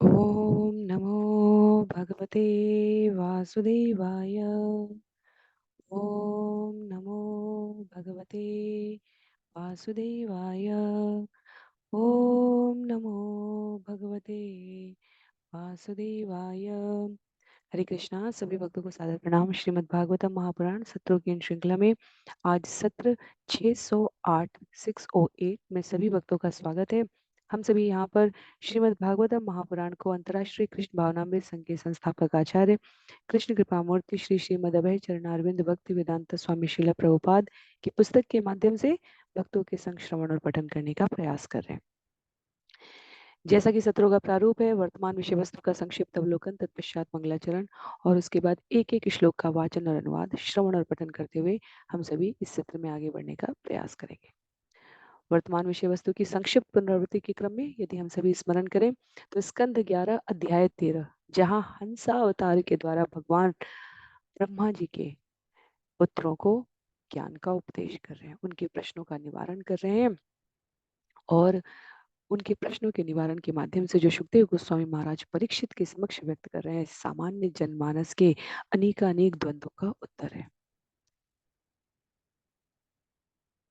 ओम नमो भगवते वासुदेवाय। ओम नमो भगवते वासुदेवाय। ओम नमो भगवते वासुदेवाय। हरे कृष्णा। सभी भक्तों को सादर प्रणाम। श्रीमद् भागवतम महापुराण सत्रों की इन श्रृंखला में आज सत्र 608 608 में सभी भक्तों का स्वागत है। हम सभी यहाँ पर श्रीमद् भागवतम महापुराण को अंतर्राष्ट्रीय कृष्ण भावनामृत संघ के संस्थापक आचार्य कृष्ण कृपा मूर्ति श्री श्रीमद अभय चरणारविंद भक्ति वेदांत स्वामी श्रील प्रभुपाद की पुस्तक के माध्यम से भक्तों के संग श्रवण और पठन करने का प्रयास कर रहे हैं। जैसा कि सत्रों का प्रारूप है, वर्तमान विषय वस्तु का संक्षिप्त अवलोकन, तत्पश्चात मंगलाचरण और उसके बाद एक एक श्लोक का वाचन और अनुवाद, श्रवण और पठन करते हुए हम सभी इस सत्र में आगे बढ़ने का प्रयास करेंगे। वर्तमान विषय वस्तु की संक्षिप्त पुनरावृत्ति के क्रम में यदि हम सभी स्मरण करें तो स्कंद 11 अध्याय 13, जहाँ हंसा अवतार के द्वारा भगवान ब्रह्मा जी के पुत्रों को ज्ञान का उपदेश कर रहे हैं, उनके प्रश्नों का निवारण कर रहे हैं और उनके प्रश्नों के निवारण के माध्यम से जो सुखदेव गोस्वामी महाराज परीक्षित के समक्ष व्यक्त कर रहे हैं, सामान्य जनमानस के अनेकानेक द्वंद्वों का उत्तर है।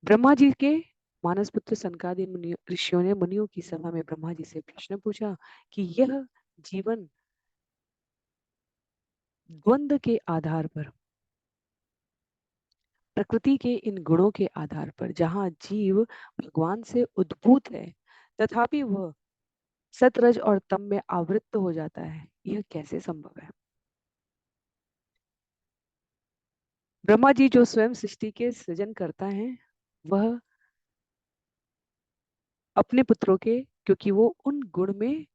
ब्रह्मा जी के मानस पुत्र सनकादि ऋषियों ने मुनियों की सभा में ब्रह्मा जी से प्रश्न पूछा कि यह जीवन द्वंद्व के आधार पर, प्रकृति के इन गुणों के आधार पर, जहाँ जीव भगवान से उद्भूत है तथापि वह सतरज और तम में आवृत्त हो जाता है, यह कैसे संभव है। ब्रह्मा जी जो स्वयं सृष्टि के सृजन करता है, वह अपने पुत्रों के, क्योंकि वो उन गुण में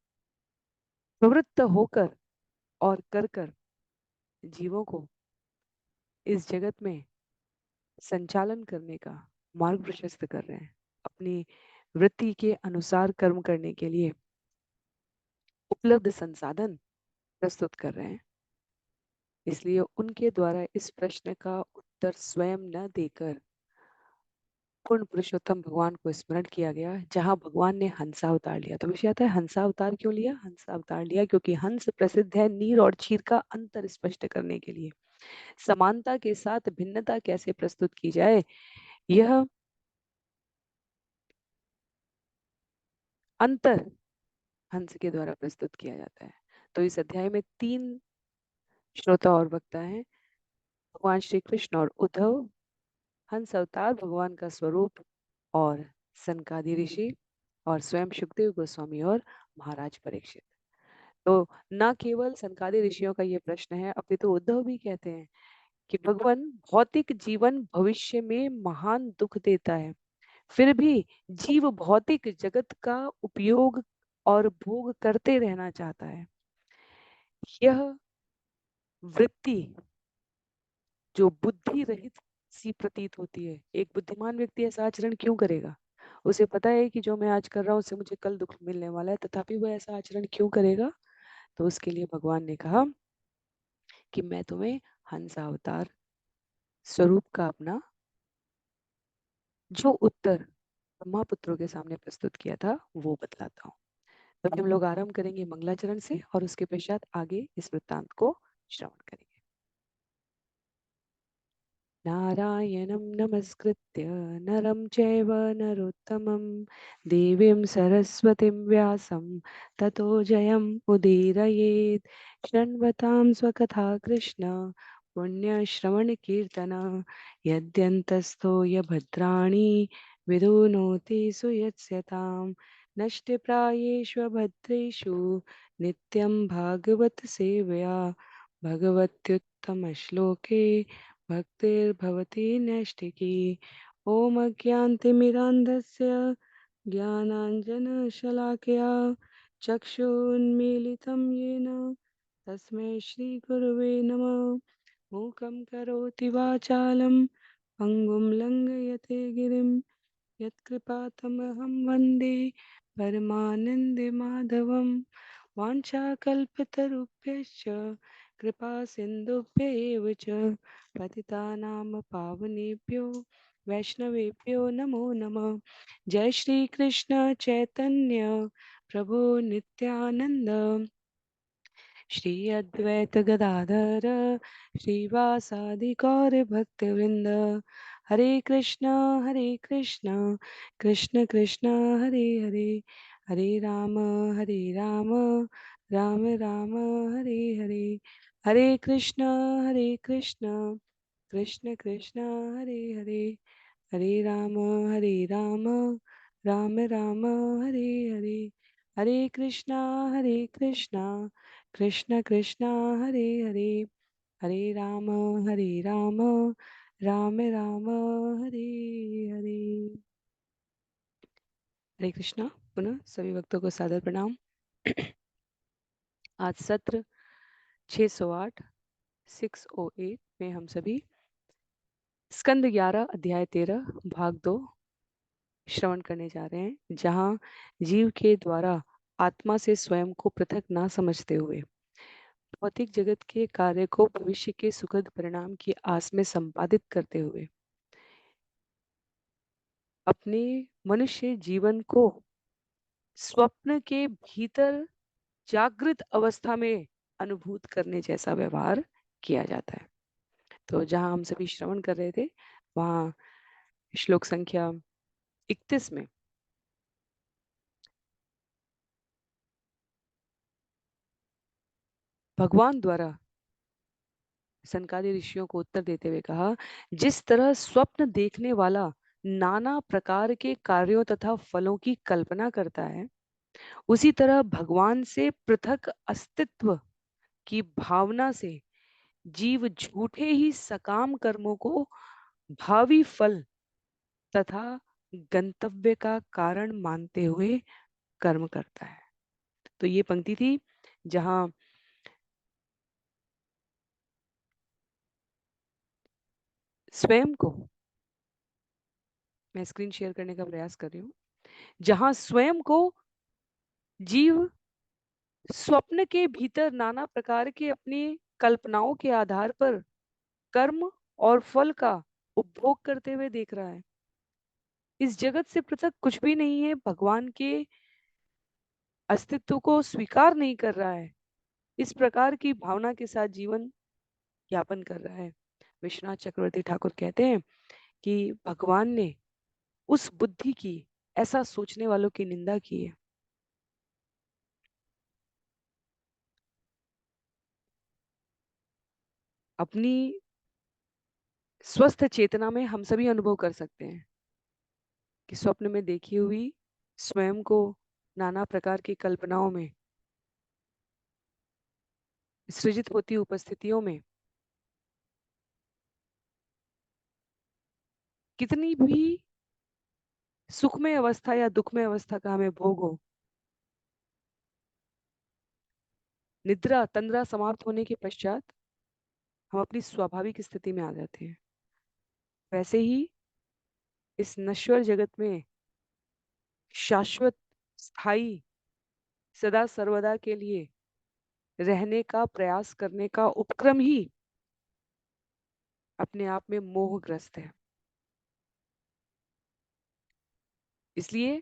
प्रवृत्त होकर और कर कर जीवों को इस जगत में संचालन करने का मार्ग प्रशस्त कर रहे हैं, अपनी वृत्ति के अनुसार कर्म करने के लिए उपलब्ध संसाधन प्रस्तुत कर रहे हैं। इसलिए उनके द्वारा इस प्रश्न का उत्तर स्वयं न देकर पूर्ण पुरुषोत्तम भगवान को स्मरण किया गया, जहां भगवान ने हंसा अवतार लिया। तो विषय आता है हंसा अवतार क्यों लिया। हंसा अवतार लिया क्योंकि हंस प्रसिद्ध है नीर और क्षीर का अंतर स्पष्ट करने के लिए। समानता के साथ भिन्नता कैसे प्रस्तुत की जाए, यह अंतर हंस के द्वारा प्रस्तुत किया जाता है। तो इस अध्याय में 3 श्रोता और वक्ता हैं, भगवान श्री कृष्ण और उद्धव, हंस अवतार भगवान का स्वरूप और सनकादि ऋषि और स्वयं सुखदेव गोस्वामी और महाराज परीक्षित। तो न केवल सनकादि ऋषियों का ये प्रश्न है, अपितु उद्धव भी कहते हैं कि भगवान भौतिक जीवन भविष्य में महान दुख देता है, फिर भी जीव भौतिक जगत का उपयोग और भोग करते रहना चाहता है। यह वृत्ति जो बुद्धि रहित सी प्रतीत होती है, एक बुद्धिमान व्यक्ति ऐसा आचरण क्यों करेगा। उसे पता है कि जो मैं आज कर रहा हूँ उससे मुझे कल दुख मिलने वाला है, तथापि वह ऐसा आचरण क्यों करेगा। तो उसके लिए भगवान ने कहा कि मैं तुम्हें हंस अवतार स्वरूप का अपना जो उत्तर ब्रह्मा पुत्रों के सामने प्रस्तुत किया था वो बतलाता हूँ। तो हम लोग आरंभ करेंगे मंगलाचरण से और उसके पश्चात आगे इस वृत्तांत को श्रवण करेंगे। नारायणं नमस्कृत्य नरं चैव नरोत्तमं देवीं सरस्वतीं व्यासं ततो जयम् उदीरयेत्। शृण्वतां स्वकथा कृष्ण पुण्यश्रवणकीर्तन यद्यन्तस्थो यभद्राणि विदुनोति सुयत्स्यतां। नष्टप्रायेषु भद्रेषु नित्यं भागवत सेवया भगवत्युत्तमश्लोके भक्तिर्भवति नैष्ठिकी। ॐ अज्ञानतिमिरान्धस्य ज्ञानाञ्जनशलाकया चक्षुन्मीलितं येन तस्मै श्रीगुरवे नमः। मूकं करोति वाचालं पङ्गुं लङ्घयते गिरिं यत्कृपातमहं वन्दे परमानन्दमाधवं। वाञ्छाकल्पतरुभ्यश्च कृपा सिन्धुभ्य एव च पतितानां पावनेभ्यो वैष्णवेभ्यो नमो नमः। जय श्री कृष्ण चैतन्य प्रभु नित्यानंद श्री अद्वैत गदाधर श्रीवासादि गौर भक्त वृंद हरे कृष्ण कृष्ण कृष्ण हरे हरे हरे राम राम राम हरे हरे हरे कृष्ण कृष्ण कृष्ण हरे हरे हरे राम राम राम हरे हरे हरे कृष्णा कृष्ण कृष्ण हरे हरे हरे राम राम राम हरे हरे। हरे कृष्णा। पुनः सभी भक्तों को सादर प्रणाम। आज सत्र 608 608 में हम सभी स्कंद 11 अध्याय 13 भाग 2 श्रवण करने जा रहे हैं, जहां जीव के द्वारा आत्मा से स्वयं को पृथक ना समझते हुए भौतिक जगत के कार्य को भविष्य के सुखद परिणाम की आस में संपादित करते हुए अपने मनुष्य जीवन को स्वप्न के भीतर जागृत अवस्था में अनुभूत करने जैसा व्यवहार किया जाता है। तो जहां हम सभी श्रवण कर रहे थे, वहां श्लोक संख्या 31 में भगवान द्वारा सनकादि ऋषियों को उत्तर देते हुए कहा, जिस तरह स्वप्न देखने वाला नाना प्रकार के कार्यों तथा फलों की कल्पना करता है, उसी तरह भगवान से पृथक अस्तित्व की भावना से जीव झूठे ही सकाम कर्मों को भावी फल तथा गंतव्य का कारण मानते हुए कर्म करता है। तो ये पंक्ति थी जहां स्वयं को, मैं स्क्रीन शेयर करने का प्रयास कर रही हूँ, जहां स्वयं को जीव स्वप्न के भीतर नाना प्रकार के अपनी कल्पनाओं के आधार पर कर्म और फल का उपभोग करते हुए देख रहा है। इस जगत से पृथक कुछ भी नहीं है, भगवान के अस्तित्व को स्वीकार नहीं कर रहा है, इस प्रकार की भावना के साथ जीवन यापन कर रहा है। विश्वनाथ चक्रवर्ती ठाकुर कहते हैं कि भगवान ने उस बुद्धि की, ऐसा सोचने वालों की निंदा की है। अपनी स्वस्थ चेतना में हम सभी अनुभव कर सकते हैं कि स्वप्न में देखी हुई स्वयं को नाना प्रकार की कल्पनाओं में सृजित होती उपस्थितियों में कितनी भी सुखमय अवस्था या दुखमय अवस्था का हमें भोग हो, निद्रा तंद्रा समाप्त होने के पश्चात हम अपनी स्वाभाविक स्थिति में आ जाते हैं। वैसे ही इस नश्वर जगत में शाश्वत, स्थायी, सदा सर्वदा के लिए रहने का प्रयास करने का उपक्रम ही अपने आप में मोहग्रस्त है। इसलिए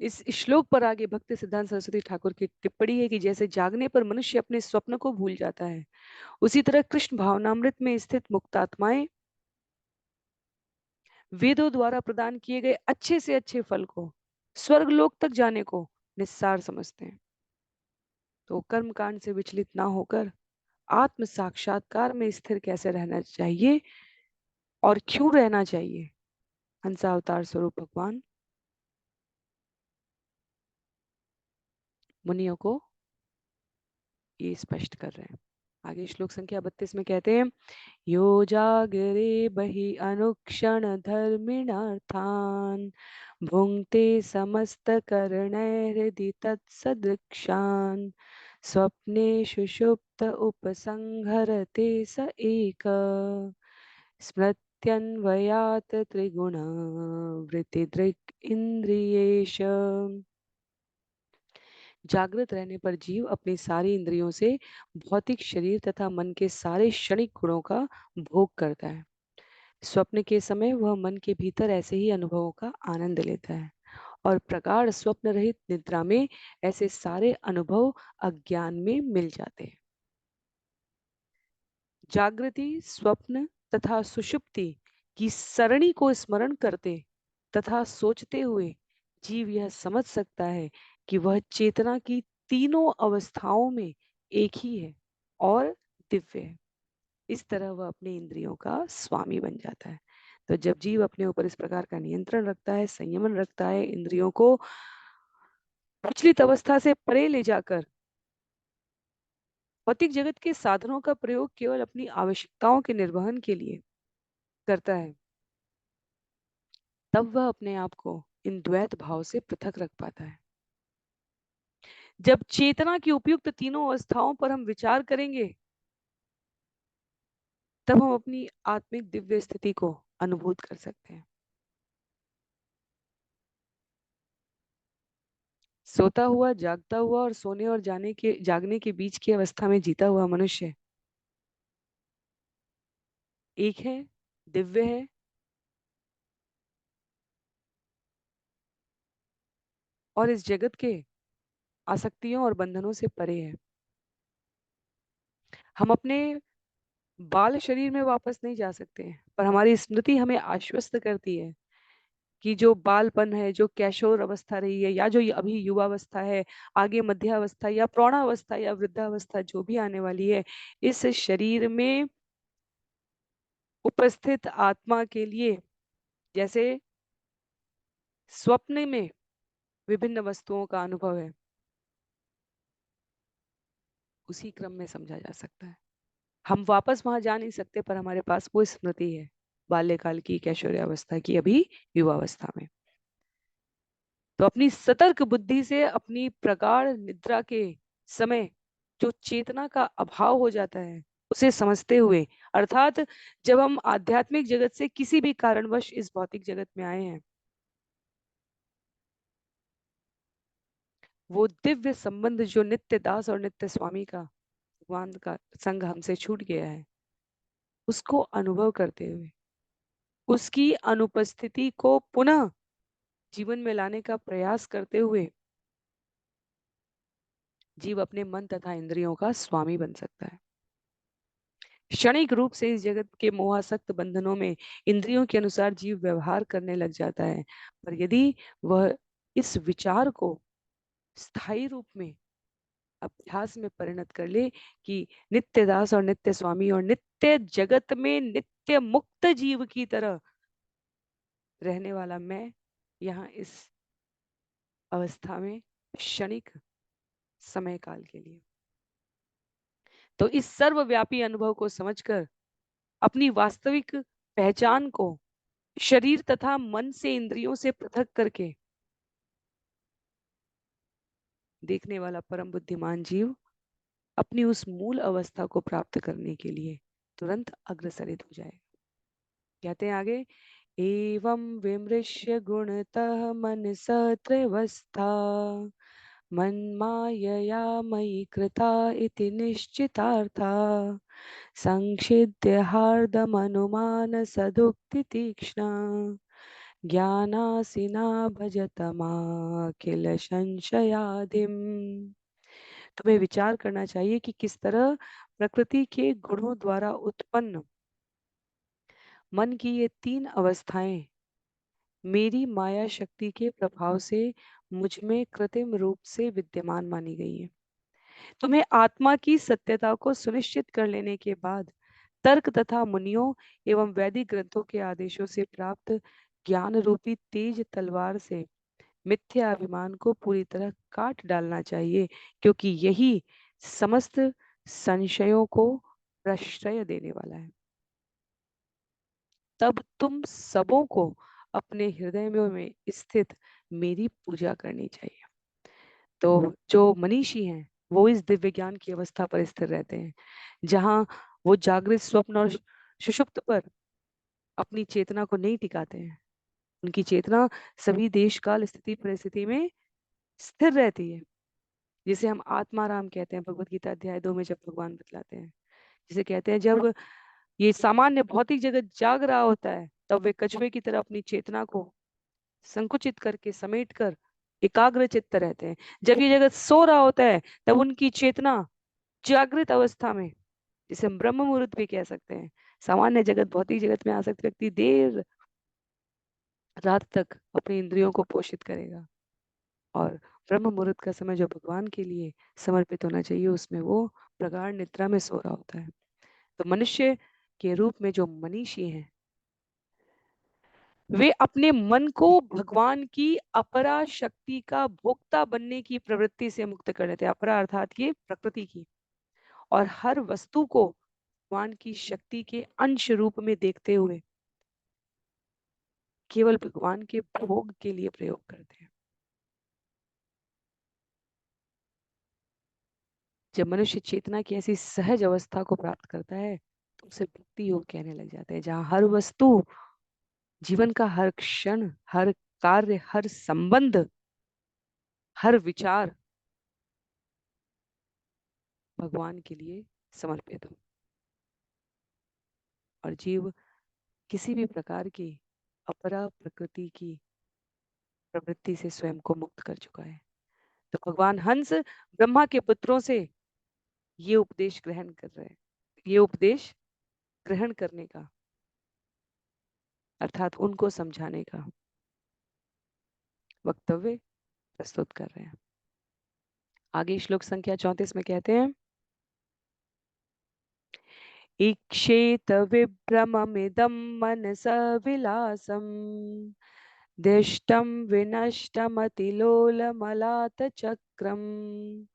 इस श्लोक पर आगे भक्ति सिद्धांत सरस्वती ठाकुर की टिप्पणी है कि जैसे जागने पर मनुष्य अपने स्वप्न को भूल जाता है, उसी तरह कृष्ण भावनामृत में स्थित मुक्तात्माएं वेदों द्वारा प्रदान किए गए अच्छे से अच्छे फल को, स्वर्ग लोक तक जाने को निस्सार समझते हैं। तो कर्म कांड से विचलित ना होकर आत्म साक्षात्कार में स्थिर कैसे रहना चाहिए और क्यों रहना चाहिए, हंसा अवतार स्वरूप भगवान मुनियों को ये स्पष्ट कर रहे हैं। आगे श्लोक संख्या 32 में कहते हैं, यो जागरे बहि अनुक्षण धर्मिणार्थान् भुङ्क्ते समस्त करणैर्हृदि तत्सदृक्षान् स्वप्नेषु सुषुप्त उपसंहरते स एक स्मृत्यन्वयात् त्रिगुण वृत्तिदृक् इंद्रियेश। जागृत रहने पर जीव अपनी सारी इंद्रियों से भौतिक शरीर तथा मन के सारे क्षणिक गुणों का भोग करता है। स्वप्न के समय वह मन के भीतर ऐसे ही अनुभवों का आनंद लेता है और प्रगाढ़ स्वप्न रहित निद्रा में ऐसे सारे अनुभव अज्ञान में मिल जाते हैं। जागृति, स्वप्न तथा सुषुप्ति की सरणी को स्मरण करते तथा सोचते हुए जीव यह समझ सकता है कि वह चेतना की तीनों अवस्थाओं में एक ही है और दिव्य है। इस तरह वह अपने इंद्रियों का स्वामी बन जाता है। तो जब जीव अपने ऊपर इस प्रकार का नियंत्रण रखता है, संयमन रखता है, इंद्रियों को विचलित अवस्था से परे ले जाकर भौतिक जगत के साधनों का प्रयोग केवल अपनी आवश्यकताओं के निर्वहन के लिए करता है, तब वह अपने आप को इन द्वैत भाव से पृथक रख पाता है। जब चेतना की उपयुक्त तीनों अवस्थाओं पर हम विचार करेंगे, तब हम अपनी आत्मिक दिव्य स्थिति को अनुभूत कर सकते हैं। सोता हुआ, जागता हुआ और सोने और जागने के बीच की अवस्था में जीता हुआ मनुष्य एक है, दिव्य है और इस जगत के आसक्तियों और बंधनों से परे है। हम अपने बाल शरीर में वापस नहीं जा सकते हैं, पर हमारी स्मृति हमें आश्वस्त करती है कि जो बालपन है, जो कैशोर अवस्था रही है, या जो अभी युवावस्था है, आगे मध्यावस्था या प्रौढ़ावस्था या वृद्धावस्था जो भी आने वाली है, इस शरीर में उपस्थित आत्मा के लिए जैसे स्वप्न में विभिन्न वस्तुओं का अनुभव है, उसी क्रम में समझा जा सकता है। हम वापस वहां जा नहीं सकते, पर हमारे पास वो स्मृति है बाल्यकाल की, कैशोर्यावस्था की, अभी युवावस्था में। तो अपनी सतर्क बुद्धि से अपनी प्रगाढ़ निद्रा के समय जो चेतना का अभाव हो जाता है उसे समझते हुए, अर्थात जब हम आध्यात्मिक जगत से किसी भी कारणवश इस भौतिक जगत में आए हैं, वो दिव्य संबंध जो नित्य दास और नित्य स्वामी का, भगवान का संग हमसे छूट गया है, उसको अनुभव करते हुए उसकी अनुपस्थिति को पुनः जीवन में लाने का प्रयास करते हुए जीव अपने मन तथा इंद्रियों का स्वामी बन सकता है। क्षणिक रूप से इस जगत के मोहासक्त बंधनों में इंद्रियों के अनुसार जीव व्यवहार करने लग जाता है, पर यदि वह इस विचार को स्थायी रूप में अभ्यास में परिणत कर ले कि नित्य दास और नित्य स्वामी और नित्य जगत में नित्य मुक्त जीव की तरह रहने वाला मैं यहाँ इस अवस्था में क्षणिक समय काल के लिए, तो इस सर्वव्यापी अनुभव को समझकर अपनी वास्तविक पहचान को शरीर तथा मन से, इंद्रियों से पृथक करके देखने वाला परम बुद्धिमान जीव अपनी उस मूल अवस्था को प्राप्त करने के लिए तुरंत अग्रसरित हो जाए। कहते हैं आगे, एवं विमृश्य गुणतः मनसा त्रयवस्था मन्मायया मयि कृता इति निश्चितार्था संक्षिद्य हार्दमनुमान सदुक्ति तीक्ष्ण ज्ञानासिना भजतमाखिल संशयादिम। तुम्हें विचार करना चाहिए कि किस तरह प्रकृति के गुणों द्वारा उत्पन्न मन की ये तीन अवस्थाएं मेरी माया शक्ति के प्रभाव से मुझ में कृत्रिम रूप से विद्यमान मानी गई है। तुम्हें आत्मा की सत्यता को सुनिश्चित कर लेने के बाद तर्क तथा मुनियों एवं वैदिक ग्रंथों के आदेशों से प्राप्त ज्ञान रूपी तेज तलवार से मिथ्या अभिमान को पूरी तरह काट डालना चाहिए, क्योंकि यही समस्त संशयों को प्रश्रय देने वाला है। तब तुम सबों को अपने हृदय में स्थित मेरी पूजा करनी चाहिए। तो जो मनीषी हैं वो इस दिव्य ज्ञान की अवस्था पर स्थिर रहते हैं, जहां वो जागृत, स्वप्न और सुषुप्त पर अपनी चेतना को नहीं टिकाते हैं। उनकी चेतना सभी देश काल स्थिति परिस्थिति में स्थिर रहती है, जिसे हम आत्माराम कहते हैं। भगवत गीता अध्याय 2 में जब भगवान बतलाते हैं, जिसे कहते हैं जब ये सामान्य भौतिक जगत जाग रहा होता है, तब वे कछुए की तरह अपनी चेतना को संकुचित करके समेट कर एकाग्र चित्त रहते हैं। जब ये जगत सो रहा होता है तब उनकी चेतना जागृत अवस्था में, जिसे हम ब्रह्म मुहूर्त भी कह सकते हैं। सामान्य जगत, भौतिक जगत में आसक्त व्यक्ति देर रात तक अपनी इंद्रियों को पोषित करेगा, और ब्रह्म मुहूर्त का समय जो भगवान के लिए समर्पित होना चाहिए, उसमें वो प्रगाढ़ निद्रा में सो रहा होता है। तो मनुष्य के रूप में जो मनीषी हैं, वे अपने मन को भगवान की अपरा शक्ति का भोक्ता बनने की प्रवृत्ति से मुक्त कर देते हैं। अपरा अर्थात ये प्रकृति की, और हर वस्तु को भगवान की शक्ति के अंश रूप में देखते हुए केवल भगवान के भोग के लिए प्रयोग करते हैं। जब मनुष्य चेतना की ऐसी सहज अवस्था को प्राप्त करता है तो उसे भक्ति योग कहने लग जाते हैं, जहां हर वस्तु, जीवन का हर क्षण, हर कार्य, हर संबंध, हर विचार भगवान के लिए समर्पित हो, और जीव किसी भी प्रकार की अपरा प्रकृति की प्रवृत्ति से स्वयं को मुक्त कर चुका है। तो भगवान हंस ब्रह्मा के पुत्रों से ये उपदेश ग्रहण कर रहे हैं। ये उपदेश ग्रहण करने का अर्थात उनको समझाने का वक्तव्य प्रस्तुत कर रहे हैं। आगे श्लोक संख्या 34 में कहते हैं, ईक्षेत विभ्रममिदं मनसा विलासम दिष्टं विनष्टमतिलोलमलातचक्रम्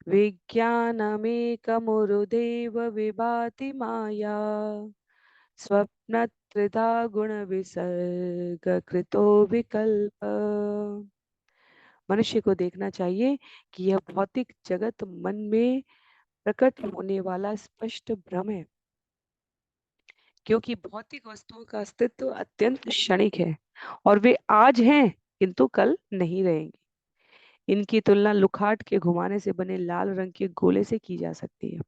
विज्ञानमेकमुरुदेव विभाति माया स्वप्नत्रिधा गुणविसर्गकृतो विकल्प। मनुष्य को देखना चाहिए कि यह भौतिक जगत मन में प्रकट होने वाला स्पष्ट भ्रम है, क्योंकि भौतिक वस्तुओं का अस्तित्व अत्यंत क्षणिक है और वे आज हैं किंतु कल नहीं रहेंगे। इनकी तुलना लुखाट के घुमाने से बने लाल रंग के गोले से की जा सकती है।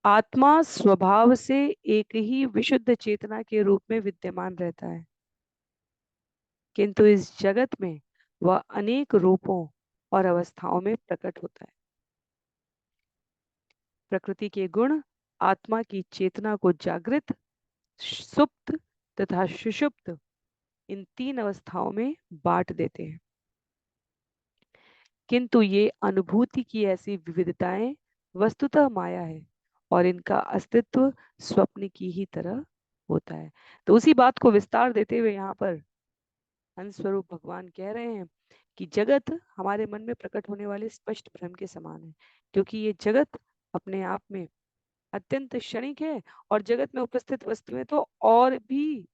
आत्मा स्वभाव से एक ही विशुद्ध चेतना के रूप में विद्यमान रहता है, किंतु इस जगत में वह अनेक रूपों और अवस्थाओं में प्रकट होता है। प्रकृति के गुण आत्मा की चेतना को जागृत, सुप्त तथा सुषुप्त, इन तीन अवस्थाओं में बांट देते हैं, किंतु ये अनुभूति की ऐसी विविधताएं वस्तुतः माया है और इनका अस्तित्व स्वप्न की ही तरह होता है। तो उसी बात को विस्तार देते हुए यहाँ पर अंश स्वरूप भगवान कह रहे हैं कि जगत हमारे मन में प्रकट होने वाले स्पष्ट भ्रम के समान है, क्योंकि ये जगत अपने आप में अत्यंत क्षणिक है, और जगत में उपस्थित वस्तुएं तो और भी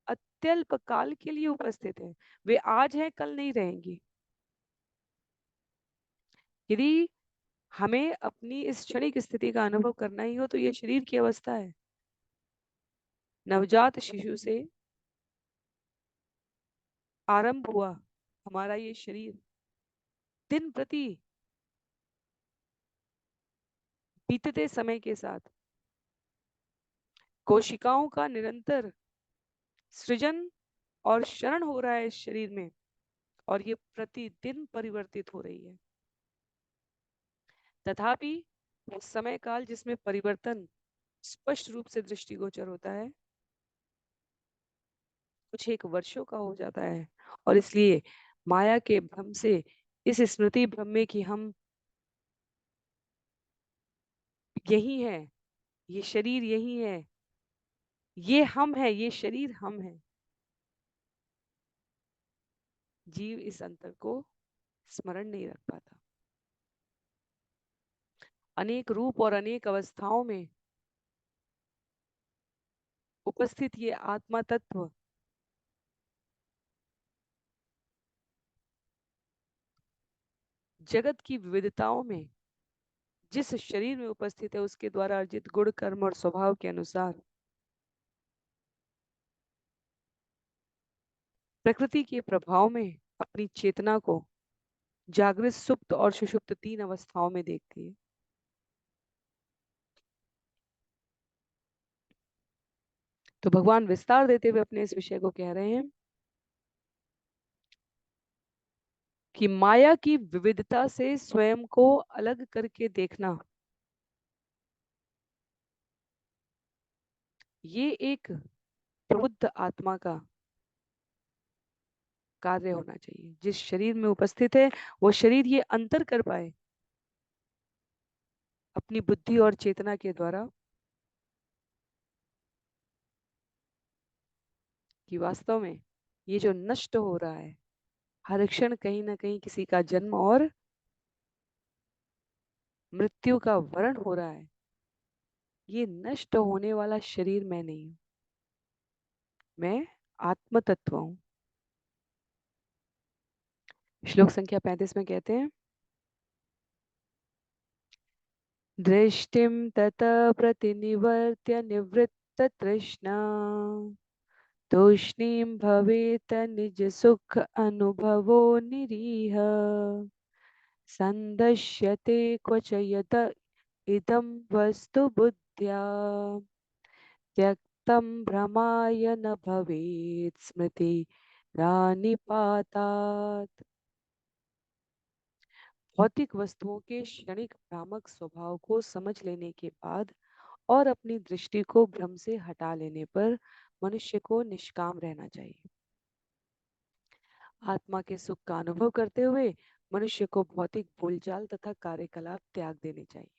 अत्यल्प काल के लिए उपस्थित है। वे आज हैं, कल नहीं रहेंगी। यदि हमें अपनी इस क्षणिक स्थिति का अनुभव करना ही हो तो ये शरीर की अवस्था है। नवजात शिशु से आरंभ हुआ हमारा ये शरीर, दिन प्रति बीतते समय के साथ कोशिकाओं का निरंतर सृजन और क्षरण हो रहा है इस शरीर में, और ये प्रतिदिन परिवर्तित हो रही है। तथापि वो समय काल जिसमें परिवर्तन स्पष्ट रूप से दृष्टिगोचर होता है, कुछ एक वर्षों का हो जाता है, और इसलिए माया के भ्रम से, इस स्मृति भ्रम में कि हम यही है, ये शरीर यही है, ये हम है, ये शरीर हम है, जीव इस अंतर को स्मरण नहीं रख पाता। अनेक रूप और अनेक अवस्थाओं में उपस्थित ये आत्मा तत्व जगत की विविधताओं में जिस शरीर में उपस्थित है उसके द्वारा अर्जित गुण, कर्म और स्वभाव के अनुसार प्रकृति के प्रभाव में अपनी चेतना को जागृत, सुप्त और सुषुप्त तीन अवस्थाओं में देखती है। तो भगवान विस्तार देते हुए अपने इस विषय को कह रहे हैं कि माया की विविधता से स्वयं को अलग करके देखना, ये एक प्रबुद्ध आत्मा का कार्य होना चाहिए। जिस शरीर में उपस्थित है वो शरीर ये अंतर कर पाए अपनी बुद्धि और चेतना के द्वारा कि वास्तव में ये जो नष्ट हो रहा है, हर क्षण कहीं ना कहीं किसी का जन्म और मृत्यु का वर्ण हो रहा है, ये नष्ट होने वाला शरीर मैं नहीं हूं, मैं आत्म तत्व हूं। श्लोक संख्या 35 में कहते हैं, दृष्टिम तत प्रतिनिवर्त्य निवृत्त तृष्णा तूष्णीं भवेत निज सुख अनुभवो निरीह संदश्यते क्वच यत इदं वस्तु बुद्ध्या त्यक्तं भ्रमाय न भवेत् स्मृति रानिपातात्। भौतिक वस्तुओं के क्षणिक भ्रामक स्वभाव को समझ लेने के बाद और अपनी दृष्टि को भ्रम से हटा लेने पर मनुष्य को निष्काम रहना चाहिए। आत्मा के सुख का अनुभव करते हुए मनुष्य को भौतिक बोलचाल तथा कार्यकलाप त्याग देने चाहिए।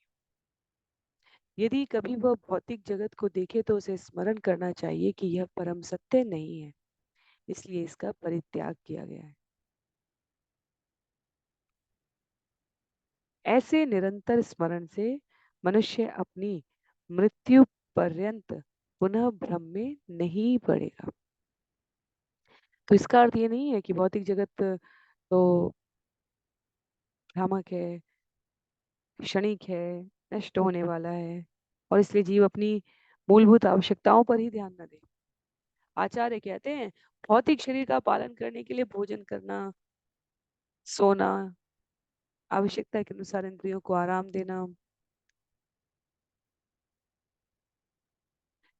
यदि कभी वह भौतिक जगत को देखे तो उसे स्मरण करना चाहिए कि यह परम सत्य नहीं है, इसलिए इसका परित्याग किया गया है। ऐसे निरंतर स्मरण से मनुष्य अपनी मृत्यु पर्यंत पुनः भ्रम में नहीं पड़ेगा। तो इसका अर्थ ये नहीं है कि भौतिक जगत तो भ्रामक है, क्षणिक है, नष्ट होने वाला है और इसलिए जीव अपनी मूलभूत आवश्यकताओं पर ही ध्यान न दे। आचार्य कहते हैं भौतिक शरीर का पालन करने के लिए भोजन करना, सोना, आवश्यकता के अनुसार इंद्रियों को आराम देना,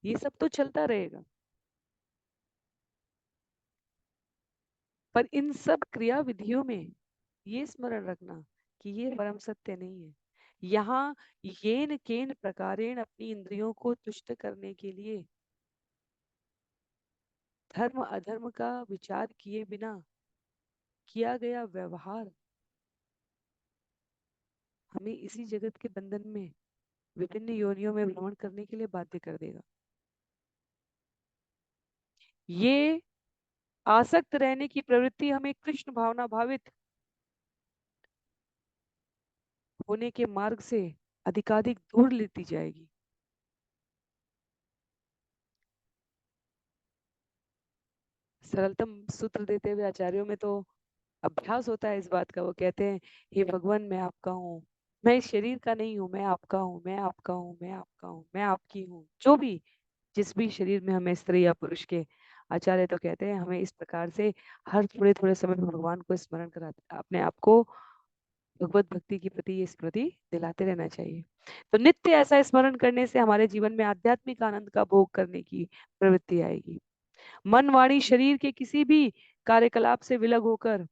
ये सब तो चलता रहेगा, पर इन सब क्रिया विधियों में ये स्मरण रखना कि ये परम सत्य नहीं है। यहाँ येन केन प्रकारेण अपनी इंद्रियों को तुष्ट करने के लिए धर्म अधर्म का विचार किए बिना किया गया व्यवहार हमें इसी जगत के बंधन में विभिन्न योनियों में भ्रमण करने के लिए बाध्य कर देगा। ये आसक्त रहने की प्रवृत्ति हमें कृष्ण भावना भावित होने के मार्ग से अधिकाधिक दूर लेती जाएगी। सरलतम सूत्र देते हुए आचार्यों में तो अभ्यास होता है इस बात का। वो कहते हैं हे भगवान मैं आपका हूँ, मैं इस शरीर का नहीं हूँ, मैं आपका हूँ, मैं आपका हूँ, मैं आपका हूँ, मैं आपकी हूँ। जो भी जिस भी शरीर में हमें स्त्री या पुरुष के, आचार्य तो कहते हैं हमें इस प्रकार से हर थोड़े थोड़े समय में भगवान को स्मरण कराते, अपने आप को भगवत भक्ति के प्रति ये स्मृति दिलाते रहना चाहिए। तो नित्य ऐसा स्मरण करने से हमारे जीवन में आध्यात्मिक आनंद का भोग करने की प्रवृत्ति आएगी। मन वाणी शरीर के किसी भी कार्यकलाप से विलग होकर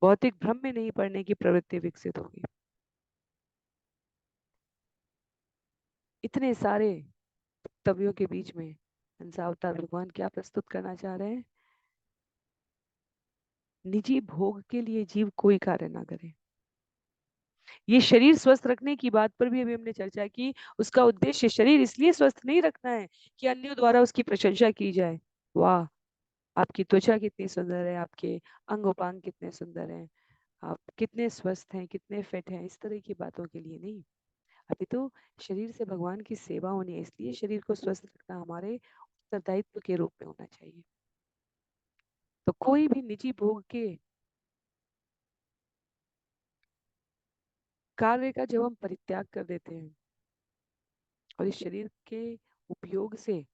भौतिक भ्रम में नहीं पड़ने की प्रवृत्ति विकसित होगी। इतने सारे वक्तव्यों के बीच में हंसा अवतार भगवान क्या प्रस्तुत करना चाह रहे हैं? निजी भोग के लिए जीव कोई कार्य ना करे। ये शरीर स्वस्थ रखने की बात पर भी अभी हमने चर्चा की। उसका उद्देश्य शरीर इसलिए स्वस्थ नहीं रखना है कि अन्यों द्वारा उसकी प्रशंसा की जाए, वाह आपकी त्वचा कितनी सुंदर है, आपके अंग उपांग कितने सुंदर हैं, आप कितने स्वस्थ हैं, कितने फिट हैं, इस तरह की बातों के लिए नहीं। अभी तो शरीर से भगवान की सेवा होनी है, इसलिए शरीर को स्वस्थ रखना हमारे उत्तरदायित्व के रूप में होना चाहिए। तो कोई भी निजी भोग के कार्य का जब हम परित्याग कर देते हैं और इस शरीर के उपयोग से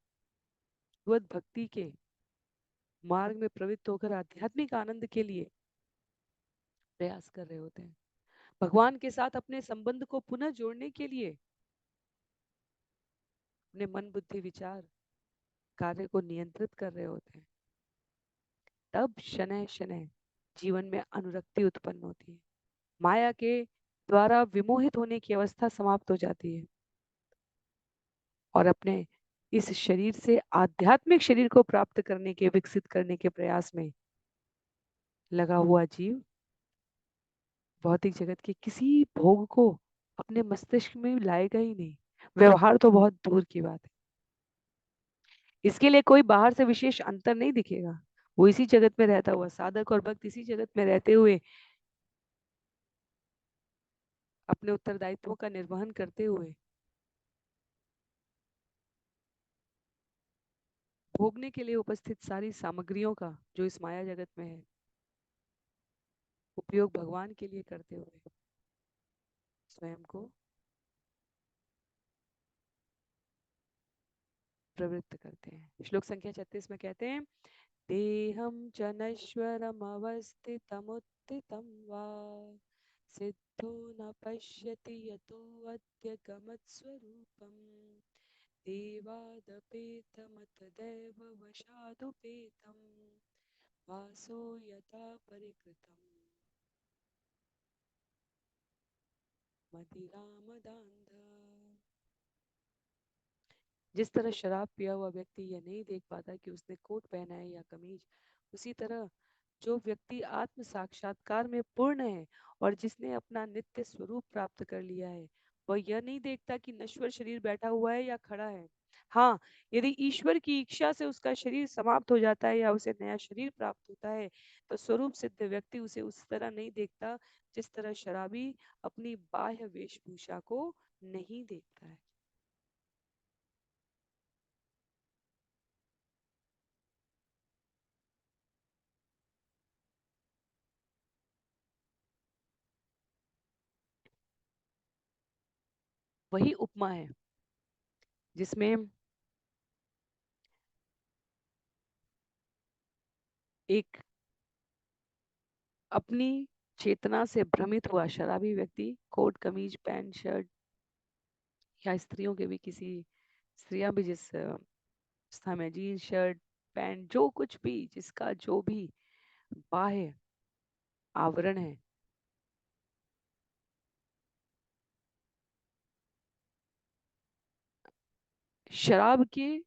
भगवत भक्ति के मार्ग में प्रवृत्त होकर आध्यात्मिक आनंद के लिए प्रयास कर रहे होते हैं, भगवान के साथ अपने संबंध को पुनः जोड़ने के लिए अपने मन बुद्धि विचार कार्य को नियंत्रित कर रहे होते हैं, तब शनैः शनैः जीवन में अनुरक्ति उत्पन्न होती है। माया के द्वारा विमोहित होने की अवस्था समाप्त हो जाती है और अपने इस शरीर से आध्यात्मिक शरीर को प्राप्त करने के, विकसित करने के प्रयास में लगा हुआ जीव भौतिक जगत के किसी भोग को अपने मस्तिष्क में लाएगा ही नहीं। व्यवहार तो बहुत दूर की बात है। इसके लिए कोई बाहर से विशेष अंतर नहीं दिखेगा। वो इसी जगत में रहता हुआ साधक और भक्त इसी जगत में रहते हुए अपने उत्तरदायित्वों का निर्वहन करते हुए भोगने के लिए उपस्थित सारी सामग्रियों का जो इस माया जगत में है उपयोग भगवान के लिए करते हुए स्वयं को प्रवृत्त करते हैं। श्लोक संख्या 36 में कहते हैं, देहं च नश्वरमवस्थितमुत्थितं वा सिद्धो न पश्यति यतो अद्य गमत्स्वरूपम् देवादपेतमतदैव वशादुपेतं वासो यथा परिकृतं मदिरामदान्ध। जिस तरह शराब पिया हुआ व्यक्ति यह नहीं देख पाता कि उसने कोट पहना है या कमीज, उसी तरह जो व्यक्ति आत्म साक्षात्कार में पूर्ण है और जिसने अपना नित्य स्वरूप प्राप्त कर लिया है, वह यह नहीं देखता कि नश्वर शरीर बैठा हुआ है या खड़ा है। हाँ, यदि ईश्वर की इच्छा से उसका शरीर समाप्त हो जाता है या उसे नया शरीर प्राप्त होता है, तो स्वरूप सिद्ध व्यक्ति उसे उस तरह नहीं देखता जिस तरह शराबी अपनी बाह्य वेशभूषा को नहीं देखता है। वही उपमा है जिसमें एक अपनी चेतना से भ्रमित हुआ शराबी व्यक्ति कोट कमीज पैंट शर्ट या स्त्रियों के भी किसी स्त्रियां भी जिस अवस्था में जीन्स शर्ट पैंट जो कुछ भी जिसका जो भी बाह्य आवरण है, शराब के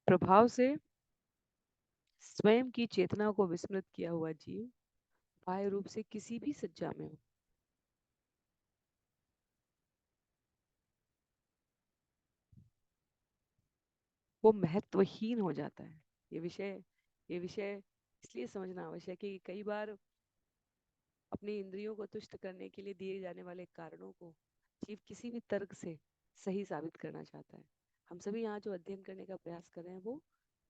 प्रभाव से स्वयं की चेतना को विस्मृत किया हुआ जीव बाह्य रूप से किसी भी सज्जा में हो, वो महत्वहीन हो जाता है। ये विषय इसलिए समझना आवश्यक है कि कई बार अपनी इंद्रियों को तुष्ट करने के लिए दिए जाने वाले कारणों को जीव किसी भी तर्क से सही साबित करना चाहता है। हम सभी यहाँ जो अध्ययन करने का प्रयास कर रहे हैं वो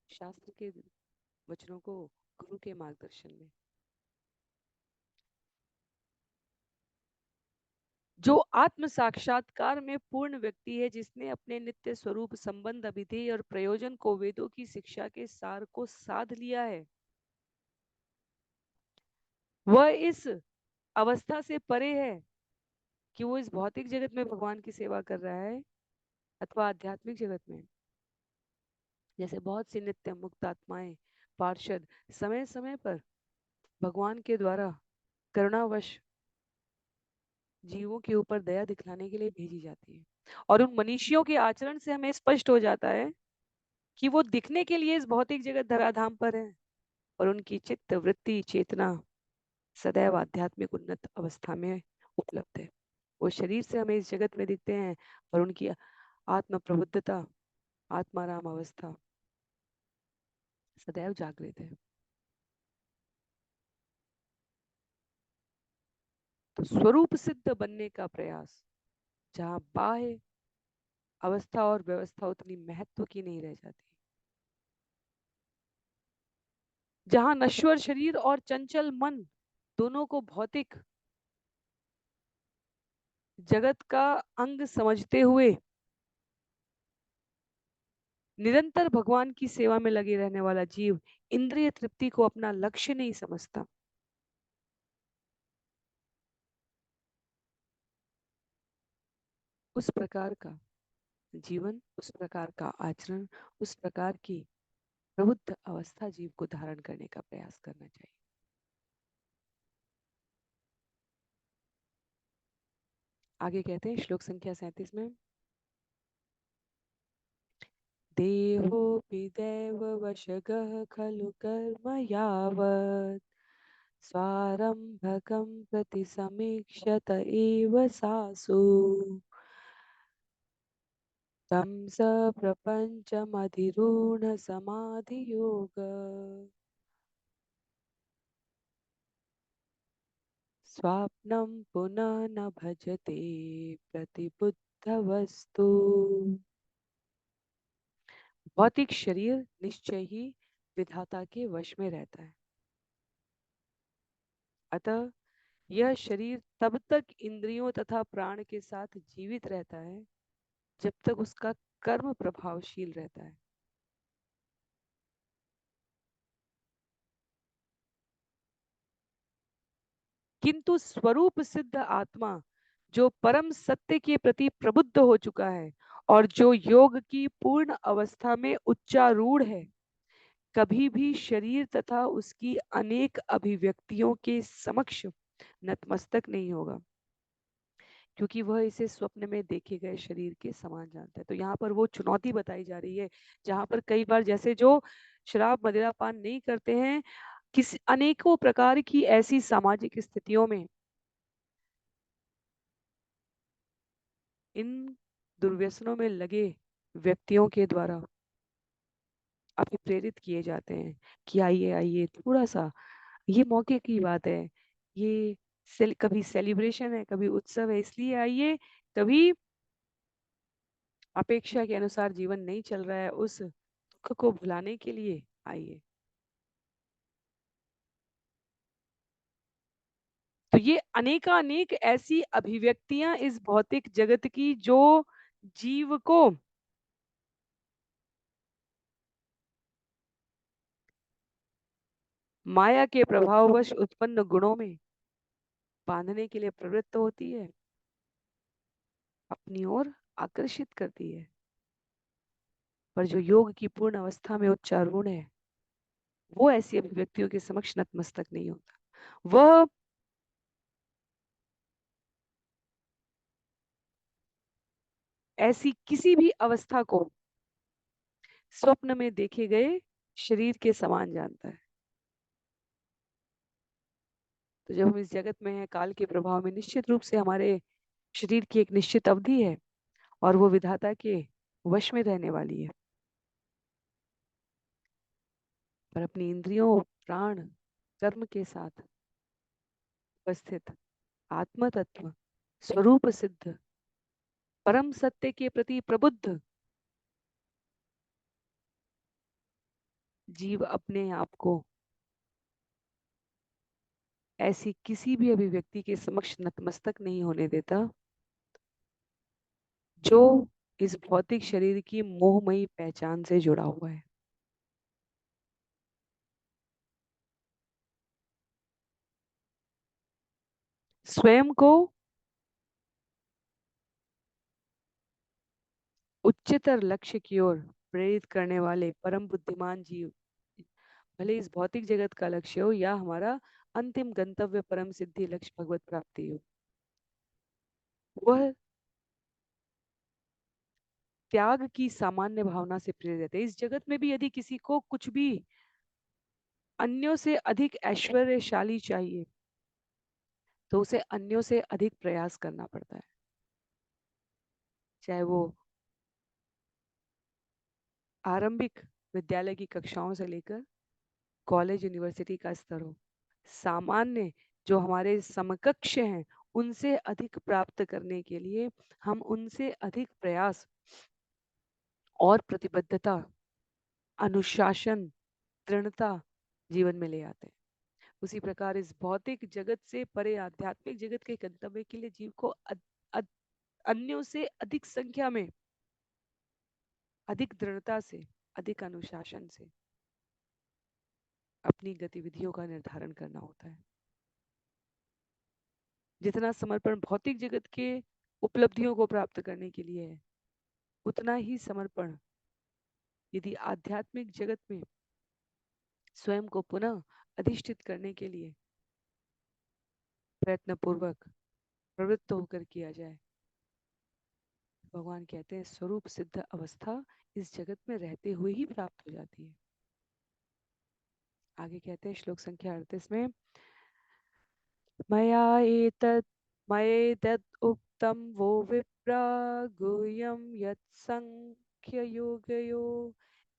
शास्त्र के वचनों को गुरु के मार्गदर्शन में। जो आत्म साक्षात्कार में पूर्ण व्यक्ति है, जिसने अपने नित्य स्वरूप संबंध अभिधेय और प्रयोजन को वेदों की शिक्षा के सार को साध लिया है, वह इस अवस्था से परे है कि वो इस भौतिक जगत में भगवान की सेवा कर रहा है अथवा आध्यात्मिक जगत में। जैसे बहुत सी नित्य मुक्त आत्माएं पार्षद समय समय पर भगवान के द्वारा करुणावश जीवों के ऊपर दया दिखलाने के लिए भेजी जाती है, और उन मनीषियों के आचरण से हमें स्पष्ट हो जाता है कि वो दिखने के लिए इस भौतिक जगत धराधाम पर है और उनकी चित्त वृत्ति चेतना सदैव आध्यात्मिक उन्नत अवस्था में उपलब्ध है। वो शरीर से हमें इस जगत में दिखते हैं और उनकी आत्म प्रबुद्धता आत्माराम अवस्था सदैव जागृत है। तो स्वरूप सिद्ध बनने का प्रयास, जहाँ बाह्य अवस्था और व्यवस्था उतनी महत्व की नहीं रह जाती, जहाँ नश्वर शरीर और चंचल मन दोनों को भौतिक जगत का अंग समझते हुए निरंतर भगवान की सेवा में लगे रहने वाला जीव इंद्रिय तृप्ति को अपना लक्ष्य नहीं समझता, उस प्रकार का जीवन, उस प्रकार का आचरण, उस प्रकार की प्रबुद्ध अवस्था जीव को धारण करने का प्रयास करना चाहिए। आगे कहते हैं श्लोक संख्या 37 में, देहोऽपि दैववशगः खलु कर्म यावत् स्वारम्भकं प्रति समीक्षत एव सासु तं स प्रपञ्चमधिरूढ स्वाप्नं पुनः न भजते प्रतिबुद्धवस्तु। भौतिक शरीर निश्चय ही विधाता के वश में रहता है, अतः यह शरीर तब तक इंद्रियों तथा प्राण के साथ जीवित रहता है जब तक उसका कर्म प्रभावशील रहता है। किंतु स्वरूप सिद्ध आत्मा जो परम सत्य के प्रति प्रबुद्ध हो चुका है और जो योग की पूर्ण अवस्था में उच्चारूढ़ है, कभी भी शरीर तथा उसकी अनेक अभिव्यक्तियों के समक्ष नतमस्तक नहीं होगा, क्योंकि वह इसे स्वप्न में देखे गए शरीर के समान जानता है। तो यहाँ पर वो चुनौती बताई जा रही है, जहाँ पर कई बार जैसे जो शराब मदिरा पान नहीं करते हैं, किसी अनेकों प्रकार की ऐसी सामाजिक स्थितियों में इन दुर्व्यसनों में लगे व्यक्तियों के द्वारा अभिप्रेरित किए जाते हैं कि आइए आइए, थोड़ा सा ये मौके की बात है, ये कभी सेलिब्रेशन है, कभी उत्सव है, इसलिए आइए, कभी अपेक्षा के अनुसार जीवन नहीं चल रहा है, उस दुख को भुलाने के लिए आइए। तो ये अनेकानेक ऐसी अभिव्यक्तियां इस भौतिक जगत की जो जीव को माया के प्रभाववश उत्पन्न गुणों में बांधने के लिए प्रवृत्त होती है, अपनी ओर आकर्षित करती है। पर जो योग की पूर्ण अवस्था में उच्चारूढ़ है, वो ऐसी अभिव्यक्तियों के समक्ष नतमस्तक नहीं होता। वह ऐसी किसी भी अवस्था को स्वप्न में देखे गए शरीर के समान जानता है। तो जब हम इस जगत में हैं, काल के प्रभाव में निश्चित रूप से हमारे शरीर की एक निश्चित अवधि है और वो विधाता के वश में रहने वाली है। पर अपनी इंद्रियों, प्राण, कर्म के साथ उपस्थित आत्म तत्व, स्वरूप सिद्ध, परम सत्य के प्रति प्रबुद्ध जीव अपने आप को ऐसी किसी भी अभिव्यक्ति के समक्ष नतमस्तक नहीं होने देता जो इस भौतिक शरीर की मोहमयी पहचान से जुड़ा हुआ है। स्वयं को उच्चतर लक्ष्य की ओर प्रेरित करने वाले परम बुद्धिमान जीव, भले इस भौतिक जगत का लक्ष्य हो या हमारा अंतिम गंतव्य परम सिद्धि लक्ष्य भगवत प्राप्ति हो, वह त्याग की सामान्य भावना से प्रेरित है। इस जगत में भी यदि किसी को कुछ भी अन्यों से अधिक ऐश्वर्यशाली चाहिए, तो उसे अन्यों से अधिक प्रयास करना पड़ता है, चाहे वो आरंभिक विद्यालय की कक्षाओं से लेकर कॉलेज यूनिवर्सिटी का स्तर हो। सामान्य जो हमारे समकक्ष हैं, उनसे अधिक प्राप्त करने के लिए हम उनसे अधिक प्रयास और प्रतिबद्धता, अनुशासन, दृढ़ता जीवन में ले आते हैं। उसी प्रकार इस भौतिक जगत से परे आध्यात्मिक जगत के गंतव्य के लिए जीव को अन्यों से अधिक संख्या में, अधिक दृढ़ता से, अधिक अनुशासन से अपनी गतिविधियों का निर्धारण करना होता है। जितना समर्पण भौतिक जगत के उपलब्धियों को प्राप्त करने के लिए है, उतना ही समर्पण यदि आध्यात्मिक जगत में स्वयं को पुनः अधिष्ठित करने के लिए प्रयत्न पूर्वक प्रवृत्त होकर किया जाए, भगवान कहते हैं स्वरूप सिद्ध अवस्था इस जगत में रहते हुए ही प्राप्त हो जाती है। आगे कहते हैं श्लोक संख्या 38 में, मया मयेतत् उक्तं वो विप्रा गुह्यं यत्संख्ययोगयो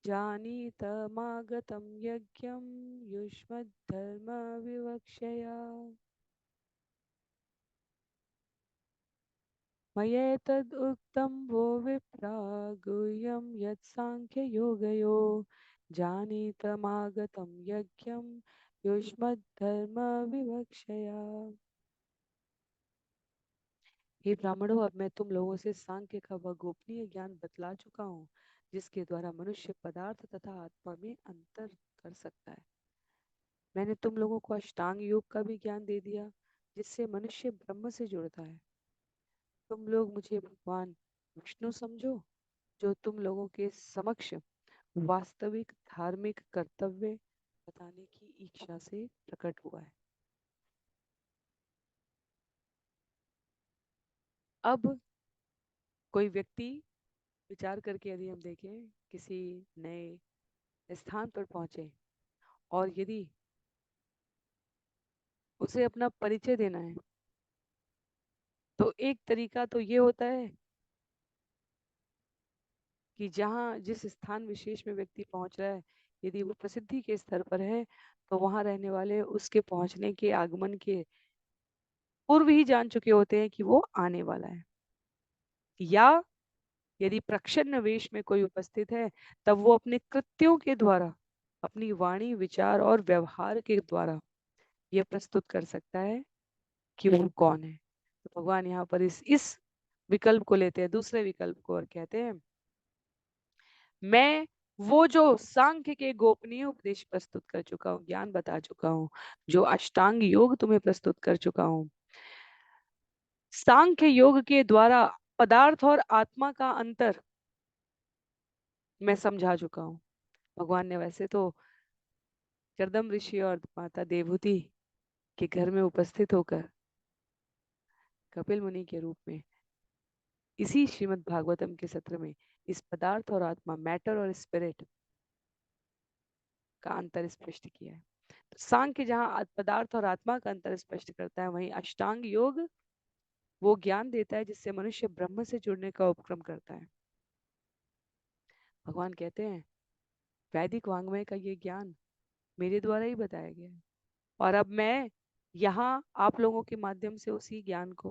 जानीतमागतं यज्ञं युष्मद्धर्म विवक्षया। मयेतद् उक्तं वो विप्रा गुह्यं यत्साङ्ख्ययोगयो जानीतमागतं यज्ञं युष्मद्धर्म विवक्षया। हे ब्राह्मणों, अब मैं तुम लोगों से सांख्य का वह गोपनीय ज्ञान बतला चुका हूँ जिसके द्वारा मनुष्य पदार्थ तथा आत्मा में अंतर कर सकता है। मैंने तुम लोगों को अष्टांग योग का भी ज्ञान दे दिया जिससे मनुष्य ब्रह्म से जुड़ता है। तुम लोग मुझे भगवान विष्णु समझो जो तुम लोगों के समक्ष वास्तविक धार्मिक कर्तव्य बताने की इच्छा से प्रकट हुआ है। अब कोई व्यक्ति विचार करके यदि हम देखें, किसी नए स्थान पर पहुंचे और यदि उसे अपना परिचय देना है तो एक तरीका तो ये होता है कि जहाँ जिस स्थान विशेष में व्यक्ति पहुंच रहा है, यदि वो प्रसिद्धि के स्तर पर है तो वहां रहने वाले उसके पहुंचने के आगमन के पूर्व ही जान चुके होते हैं कि वो आने वाला है। या यदि प्रच्छन्न वेश में कोई उपस्थित है तब वो अपने कृत्यों के द्वारा, अपनी वाणी विचार और व्यवहार के द्वारा यह प्रस्तुत कर सकता है कि वो कौन है। तो भगवान यहाँ पर इस विकल्प को लेते हैं, दूसरे विकल्प को, और कहते हैं मैं वो जो सांख्य के गोपनीय उपदेश प्रस्तुत कर चुका हूँ, ज्ञान बता चुका हूँ, जो अष्टांग योग तुम्हें प्रस्तुत कर चुका हूँ, सांख्य योग के द्वारा पदार्थ और आत्मा का अंतर मैं समझा चुका हूँ। भगवान ने वैसे तो कर्दम ऋषि और माता देवहूति के घर में उपस्थित होकर कपिल मुनि के रूप में इसी श्रीमद् भागवतम के सत्र में इस पदार्थ और आत्मा, मैटर और स्पिरिट का अंतर स्पष्ट किया है। तो सांख्य जहाँ पदार्थ और आत्मा का अंतर स्पष्ट करता है, वहीं अष्टांग योग वो ज्ञान देता है जिससे मनुष्य ब्रह्म से जुड़ने का उपक्रम करता है। भगवान कहते हैं वैदिक वांग्मय का ये ज्ञान मेरे द्वारा ही बताया गया है और अब मैं यहाँ आप लोगों के माध्यम से उसी ज्ञान को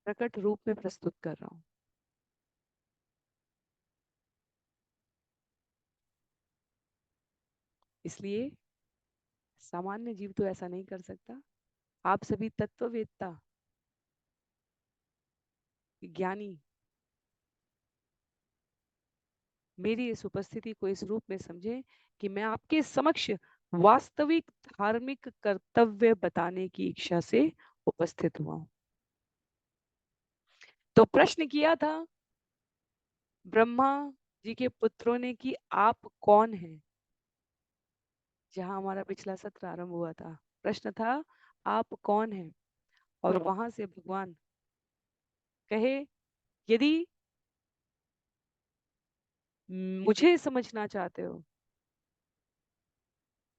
प्रकट रूप में प्रस्तुत कर रहा हूँ। इसलिए सामान्य जीव तो ऐसा नहीं कर सकता। आप सभी तत्ववेत्ता, ज्ञानी मेरी इस उपस्थिति को इस रूप में समझें कि मैं आपके समक्ष वास्तविक धार्मिक कर्तव्य बताने की इच्छा से उपस्थित हुआ हूं। तो प्रश्न किया था ब्रह्मा जी के पुत्रों ने कि आप कौन हैं, जहां हमारा पिछला सत्र आरंभ हुआ था। प्रश्न था आप कौन हैं, और वहां से भगवान कहे यदि मुझे समझना चाहते हो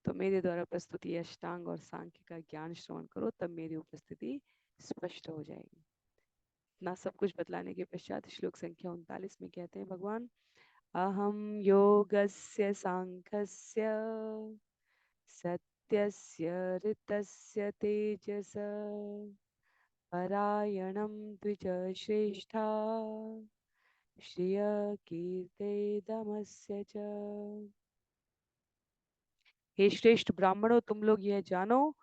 तो मेरे द्वारा प्रस्तुत ये अष्टांग और सांख्य का ज्ञान श्रवण करो, तब मेरी उपस्थिति स्पष्ट हो जाएगी। ना सब कुछ बतलाने के पश्चात श्लोक संख्या 39 में कहते हैं भगवान, अहम योगस्य सांख्यस्य सत्यस्य ऋतस्य तेजस परायणं द्विज श्रेष्ठा श्रिय कीर्ते दमस्य च। हे श्रेष्ठ ब्राह्मणों, तुम लोग यह जानो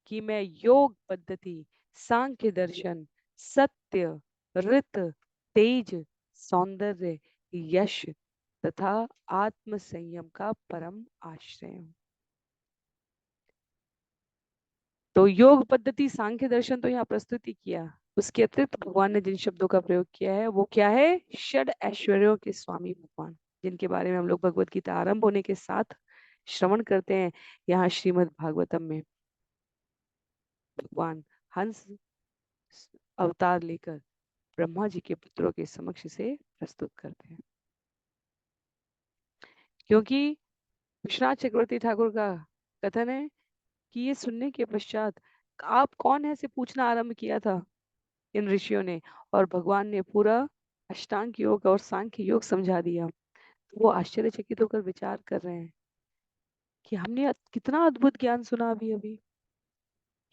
कि मैं योग पद्धति, सांख्य दर्शन, सत्य, ऋत, तेज, सौंदर्य, यश तथा आत्म संयम का परम आश्रय हूं। तो योग पद्धति, सांख्य दर्शन तो यहाँ प्रस्तुति किया, उसके अतिरिक्त भगवान ने जिन शब्दों का प्रयोग किया है वो क्या है? षड ऐश्वर्यों के स्वामी भगवान, जिनके बारे में हम लोग भगवत गीता आरंभ होने के साथ श्रवण करते हैं। यहाँ श्रीमद् भागवतम में भगवान हंस अवतार लेकर ब्रह्मा जी के पुत्रों के समक्ष से प्रस्तुत करते हैं, क्योंकि विश्वनाथ चक्रवर्ती ठाकुर का कथन है कि ये सुनने के पश्चात आप कौन है से पूछना आरंभ किया था इन ऋषियों ने, और भगवान ने पूरा अष्टांग योग और सांख्य योग समझा दिया। तो वो आश्चर्यचकित होकर विचार कर रहे हैं कि हमने कितना अद्भुत ज्ञान सुना अभी अभी,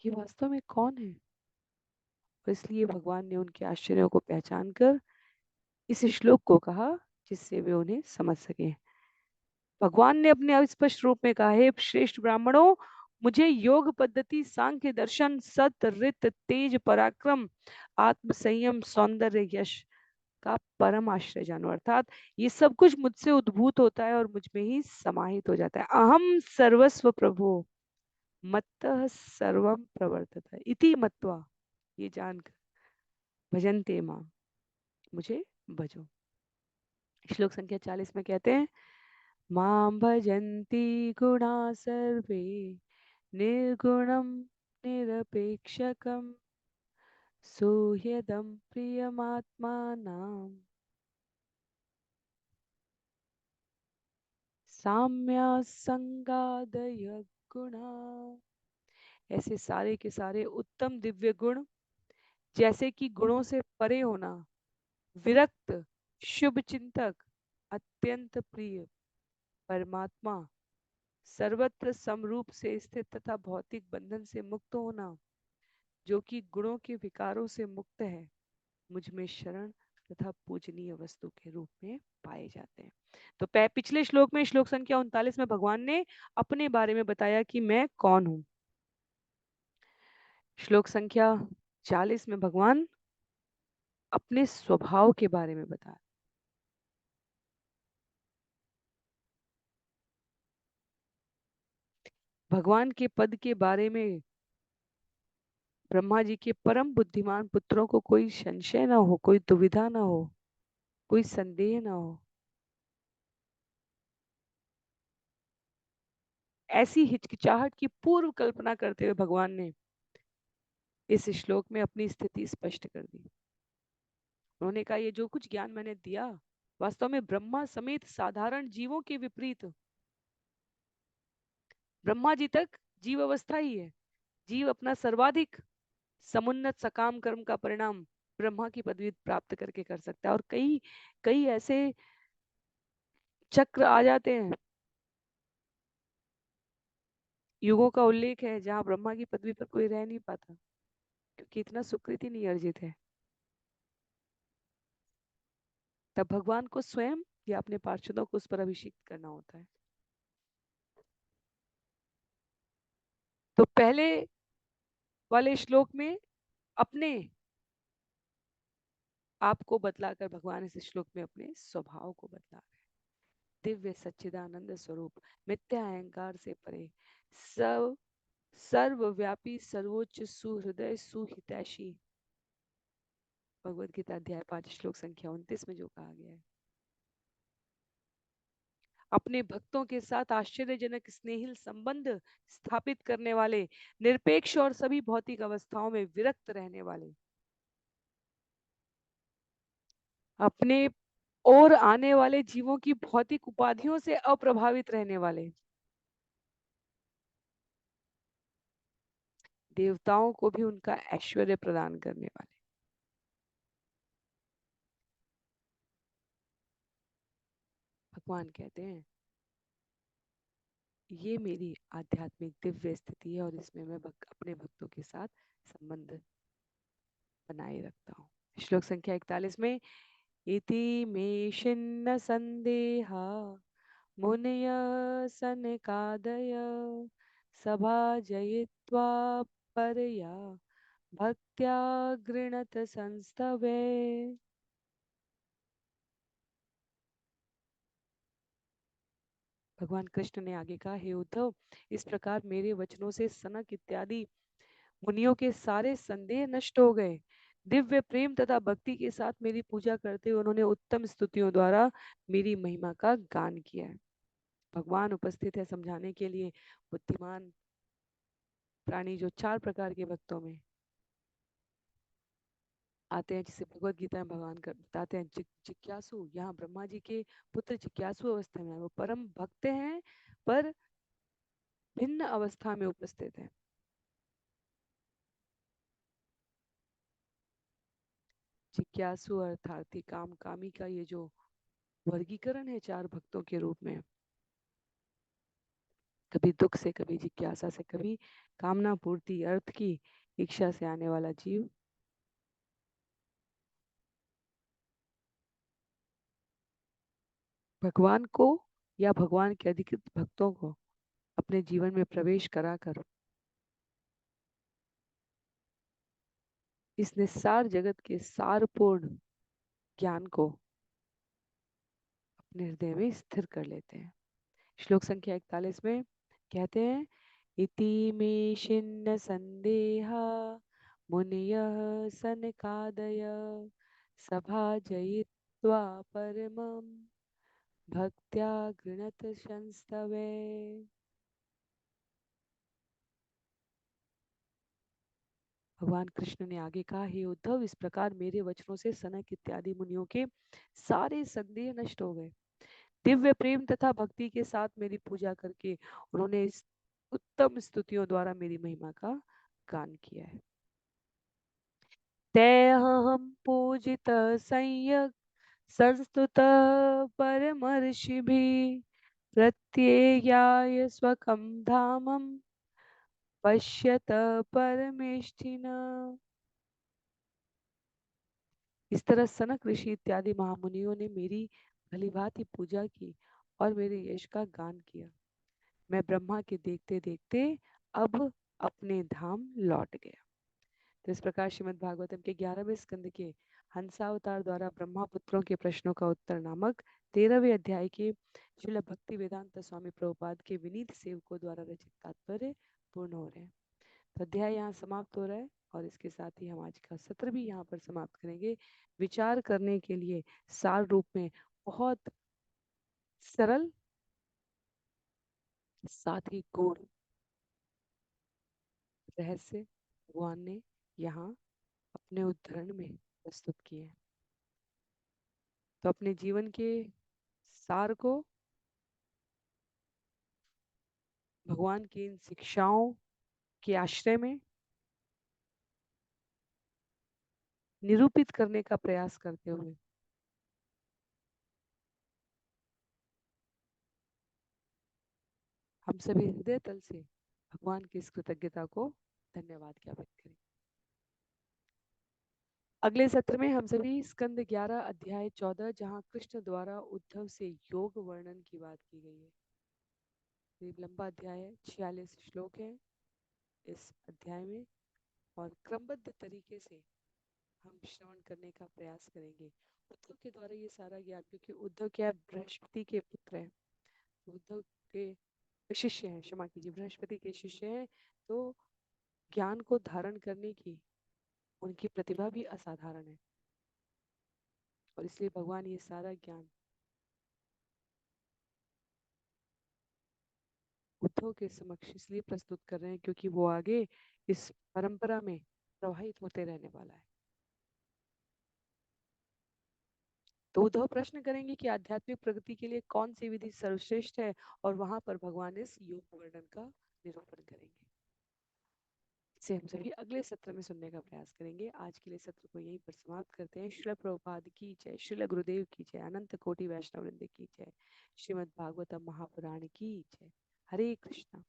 ये वास्तव में कौन है? तो इसलिए भगवान ने उनके आश्चर्यों को पहचान कर इस श्लोक को कहा, जिससे वे उन्हें समझ सके। भगवान ने अपने अस्पष्ट रूप में कहा, हे श्रेष्ठ ब्राह्मणों, मुझे योग पद्धति, सांख्य दर्शन, सत रित तेज पराक्रम, आत्म संयम, सौंदर्य, यश का परम आश्रय जानो। अर्थात ये सब कुछ मुझसे उद्भूत होता है और मुझ में ही समाहित हो जाता है। अहम सर्वस्व प्रभु मत्तः सर्वम प्रवर्तत इति मत्वा, ये जानकर भजन्ते मां, मुझे भजो। श्लोक संख्या 40 में कहते हैं, मां भजन्ति गुणा सर्वे निर्गुणं निरपेक्षकं सोह्यदं प्रियमात्मानां साम्या संगादय गुणा। ऐसे सारे के सारे उत्तम दिव्य गुण, जैसे कि गुणों से परे होना, विरक्त, शुभ चिंतक, अत्यंत प्रिय, परमात्मा, सर्वत्र समरूप से स्थित तथा भौतिक बंधन से मुक्त होना, जो कि गुणों के विकारों से मुक्त है, मुझ में शरण तथा पूजनीय वस्तु के रूप में पाए जाते हैं। तो पिछले श्लोक में, श्लोक संख्या 39 में भगवान ने अपने बारे में बताया कि मैं कौन हूं। श्लोक संख्या 40 में भगवान अपने स्वभाव के बारे में बताया। भगवान के पद के बारे में ब्रह्मा जी के परम बुद्धिमान पुत्रों को कोई संशय ना हो, कोई दुविधा ना हो, कोई संदेह ना हो, ऐसी हिचकिचाहट की पूर्व कल्पना करते हुए भगवान ने इस श्लोक में अपनी स्थिति स्पष्ट कर दी। उन्होंने कहा, ये जो कुछ ज्ञान मैंने दिया वास्तव में ब्रह्मा समेत साधारण जीवों के विपरीत, ब्रह्मा जी तक जीव अवस्था ही है। जीव अपना सर्वाधिक समुन्नत सकाम कर्म का परिणाम ब्रह्मा की पदवी प्राप्त करके कर सकता है। और कई कई ऐसे चक्र आ जाते हैं, युगों का उल्लेख है, जहां ब्रह्मा की पदवी पर कोई रह नहीं पाता, क्योंकि इतना सुकृत ही नहीं अर्जित है। तब भगवान को स्वयं या अपने पार्षदों को उस पर अभिषिक्त करना होता है। तो पहले वाले श्लोक में अपने आप को बतलाकर भगवान इस श्लोक में अपने स्वभाव को बतला रहे हैं। दिव्य सच्चिदानंद स्वरूप, मिथ्या अहंकार से परे, सब सर्वव्यापी, सर्वोच्च, सुहृदय, सुहितैषी। भगवत गीता अध्याय 5 श्लोक संख्या 29 में जो कहा गया है, अपने भक्तों के साथ आश्चर्यजनक स्नेहिल संबंध स्थापित करने वाले, निरपेक्ष और सभी भौतिक अवस्थाओं में विरक्त रहने वाले, अपने और आने वाले जीवों की भौतिक उपाधियों से अप्रभावित रहने वाले, देवताओं को भी उनका ऐश्वर्य प्रदान करने वाले। भगवान कहते हैं, ये मेरी आध्यात्मिक दिव्य स्थिति है और इसमें मैं अपने भक्तों के साथ संबंध बनाए रखता हूँ। श्लोक संख्या 41 में, इति मे शिन्न संदेहा मुनय सनकादय सभा जयित्वा परया भक्त्या गृणत संस्तवे। भगवान कृष्ण ने आगे कहा, हे उद्धव, इस प्रकार मेरे वचनों से सनक इत्यादि मुनियों के सारे संदेह नष्ट हो गए। दिव्य प्रेम तथा भक्ति के साथ मेरी पूजा करते हुए उन्होंने उत्तम स्तुतियों द्वारा मेरी महिमा का गान किया है। भगवान उपस्थित है समझाने के लिए। बुद्धिमान प्राणी जो 4 प्रकार के भक्तों में आते हैं, जिसे भगवत गीता में भगवान बताते हैं। जिज्ञासु, यहाँ ब्रह्मा जी के पुत्र जिज्ञासु अवस्था में है, वो परम भक्त हैं पर भिन्न अवस्था में उपस्थित है। जिज्ञासु अर्थार्थी, काम कामी का ये जो वर्गीकरण है 4 भक्तों के रूप में, कभी दुख से, कभी जिज्ञासा से, कभी कामना पूर्ति अर्थ की इच्छा से आने वाला जीव। भगवान को या भगवान के अधिकृत भक्तों को अपने जीवन में प्रवेश कराकर इस निस्सार जगत के सारपूर्ण ज्ञान को अपने हृदय में स्थिर कर लेते हैं। श्लोक संख्या 41 में कहते हैं, इति मे छिन्न संदेहा मुनयः सनकादय सभाजयित्वा परमं भक्त्या गृणत संस्तवे। भगवान कृष्ण ने आगे कहा, हे उद्धव, इस प्रकार मेरे वचनों से सनक इत्यादि मुनियों के सारे संदेह नष्ट हो गए। दिव्य प्रेम तथा भक्ति के साथ मेरी पूजा करके उन्होंने इस उत्तम स्तुतियों द्वारा मेरी महिमा का गान किया है। तेहम पूजित संयक संस्तुत परमर्षिभिः प्रत्ययाय स्वकं धामं पश्यत परमेष्ठिनः। इस तरह सनक ऋषि इत्यादि महामुनियों ने मेरी भलीभांति पूजा की और मेरे यश का गान किया। मैं ब्रह्मा के देखते देखते अब अपने धाम लौट गया। तो इस प्रकार श्रीमद् भागवतम के 11वें स्कंद के हंसावतार द्वारा ब्रह्मा पुत्रों के प्रश्नों का उत्तर नामक 13वें अध्याय के श्रील भक्ति वेदांत स्वामी प्रभुपाद के विनीत सेवकों द्वारा रचित तात्पर्य पूर्ण हो रहे हैं। तो अध्याय यहाँ समाप्त हो रहा है और इसके साथ ही हम आज का सत्र भी यहाँ पर समाप्त करेंगे। विचार करने के लिए सार रूप में बहुत सरल साथ ही गूढ़ रहस्य भगवान ने यहाँ अपने उद्धरण में प्रस्तुत किए हैं। तो अपने जीवन के सार को भगवान की इन शिक्षाओं के आश्रय में निरूपित करने का प्रयास करते हुए हम सभी हृदय तल से भगवान की इस कृतज्ञता को धन्यवाद ज्ञापित करें। अगले सत्र में हम सभी स्कंद 11 अध्याय 14, जहाँ कृष्ण द्वारा उद्धव से योग वर्णन की बात की गई है। ये लंबा अध्याय है, 46 श्लोक है इस अध्याय में और क्रमबद्ध तरीके से हम श्रवण करने का प्रयास करेंगे। उद्धव के द्वारा ये सारा ज्ञान, क्योंकि उद्धव क्या है, बृहस्पति के पुत्र हैं, उद्धव के शिष्य हैं, क्षमा कीजिए, बृहस्पति के शिष्य हैं, तो ज्ञान को धारण करने की उनकी प्रतिभा भी असाधारण है और इसलिए भगवान ये सारा ज्ञान उद्धव के समक्ष इसलिए प्रस्तुत कर रहे हैं क्योंकि वो आगे इस परंपरा में प्रवाहित होते रहने वाला है। तो उद्धव प्रश्न करेंगे कि आध्यात्मिक प्रगति के लिए कौन सी विधि सर्वश्रेष्ठ है और वहां पर भगवान इस योग वर्णन का निरूपण करेंगे। इसे हम सभी अगले सत्र में सुनने का प्रयास करेंगे। आज के लिए सत्र को यहीं पर समाप्त करते हैं। श्रील प्रभुपाद की जय, श्रील गुरुदेव की जय, अनंत कोटि वैष्णव वृंद की जय, श्रीमद् भागवतम महापुराण की जय। हरे कृष्णा।